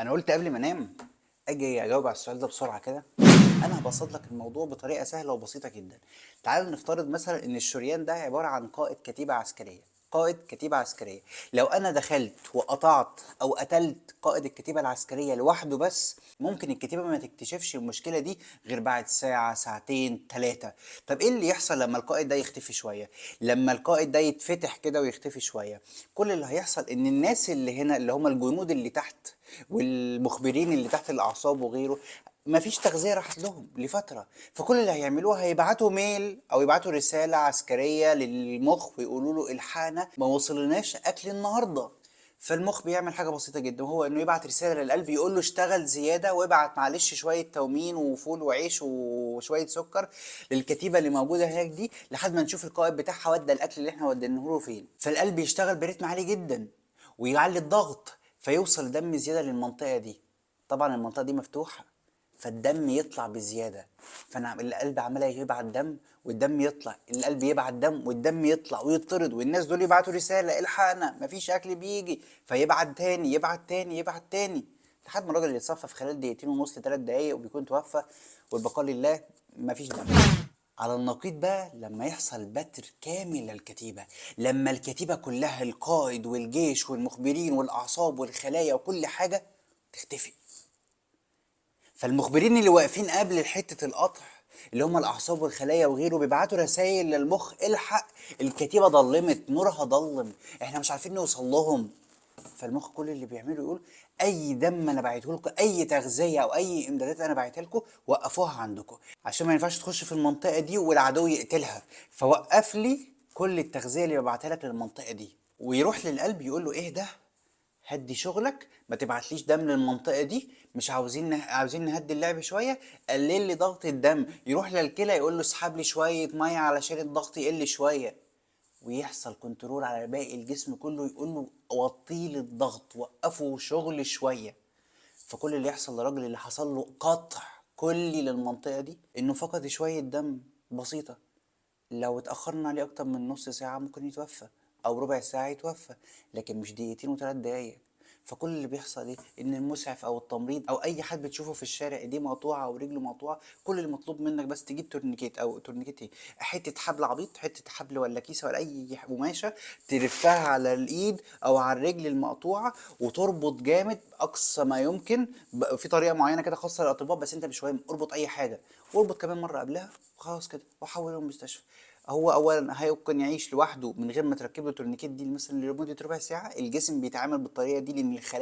انا قلت قبل ما انام اجي اجاوب على السؤال ده بسرعه كده. انا هبسط لك الموضوع بطريقه سهله وبسيطه جدا. تعال نفترض مثلا ان الشريان ده عباره عن قائد كتيبه عسكريه. قائد كتيبه عسكريه، لو انا دخلت وقطعت او قتلت قائد الكتيبه العسكريه لوحده بس، ممكن الكتيبه ما تكتشفش المشكله دي غير بعد ساعه ساعتين ثلاثه. طب ايه اللي يحصل لما القائد ده يختفي شويه؟ لما القائد ده يتفتح كده ويختفي شويه، كل اللي هيحصل ان الناس اللي هنا اللي هم الجنود اللي تحت والمخبرين اللي تحت الاعصاب وغيره، مفيش تغذية راحت لهم لفترة. فكل اللي هيعملوه هيبعتوا ميل او يبعتوا رسالة عسكرية للمخ ويقولوا له الحقنا ما وصلناش اكل النهاردة. فالمخ بيعمل حاجة بسيطة جدا، وهو انه يبعت رسالة للقلب يقول له اشتغل زيادة وابعت معلش شوية تومين وفول وعيش وشوية سكر للكتيبة اللي موجودة هناك دي لحد ما نشوف القائد بتاعها ودى الاكل اللي احنا وديناه له فين. فالقلب يشتغل برتم عالي جدا ويعلي الضغط فيوصل دم زيادة للمنطقة دي. طبعا المنطقة دي مفتوحة فالدم يطلع بزيادة، فانا القلب عمال يبعت دم والدم يطلع، القلب يبعت دم والدم يطلع ويطرد، والناس دول يبعتوا رسالة الحقنا مفيش اكل بيجي، فيبعت تاني يبعت تاني يبعت تاني لحد ما الراجل يتصفى في خلال دقيقتين ونص لثلاث دقايق وبيكون توفى والبقاء لله. مفيش دم. على النقيض بقى لما يحصل بتر كامل للكتيبة، لما الكتيبة كلها القائد والجيش والمخبرين والأعصاب والخلايا وكل حاجة تختفي، فالمخبرين اللي واقفين قبل حتة القطع اللي هم الأعصاب والخلايا وغيره بيبعتوا رسائل للمخ الحق الكتيبة ضلمت نورها ضلم احنا مش عارفين نوصل لهم. فالمخ كل اللي بيعمله يقول اي دم انا بعته لكم، اي تغذيه او اي امدادات انا بعتها لكم وقفوها عندكم عشان ما ينفعش تخش في المنطقه دي والعدو يقتلها، فوقف لي كل التغذيه اللي ببعتها لك للمنطقه دي. ويروح للقلب يقول له ايه ده، هدي شغلك ما تبعتليش دم للمنطقه دي، مش عاوزين نهدي اللعب شويه، قلل لي ضغط الدم. يروح للكلى يقول له اسحب لي شويه ميه علشان الضغط يقل شويه، ويحصل كنترول على باقي الجسم كله يقول له وطيل الضغط وقفوا شغل شويه. فكل اللي يحصل للراجل اللي حصل له قطع كلي للمنطقه دي انه فقد شويه دم بسيطه، لو اتاخرنا عليه اكتر من نص ساعه ممكن يتوفى او ربع ساعه يتوفى، لكن مش دقيقتين وثلاث دقايق. فكل اللي بيحصل ايه ان المسعف او التمريض او اي حد بتشوفه في الشارع ايديه مقطوعه او رجله مقطوعه، كل المطلوب منك بس تجيب تورنيكيت او تورنيكيت ايه، حته حبل عبيط، حته حبل ولا كيسه ولا اي قماشه، تلفها على الايد او على الرجل المقطوعه وتربط جامد اقصى ما يمكن. في طريقه معينه كده خاصه للاطباء بس انت مش مهم، اربط اي حاجه واربط كمان مره قبلها وخلاص كده وحوله المستشفى. هو اولا هيمكن يعيش لوحده من غير ما تركب له تورنيكيت دي مثلا لمده ربع ساعه، الجسم بيتعامل بالطريقه دي لان الخلايا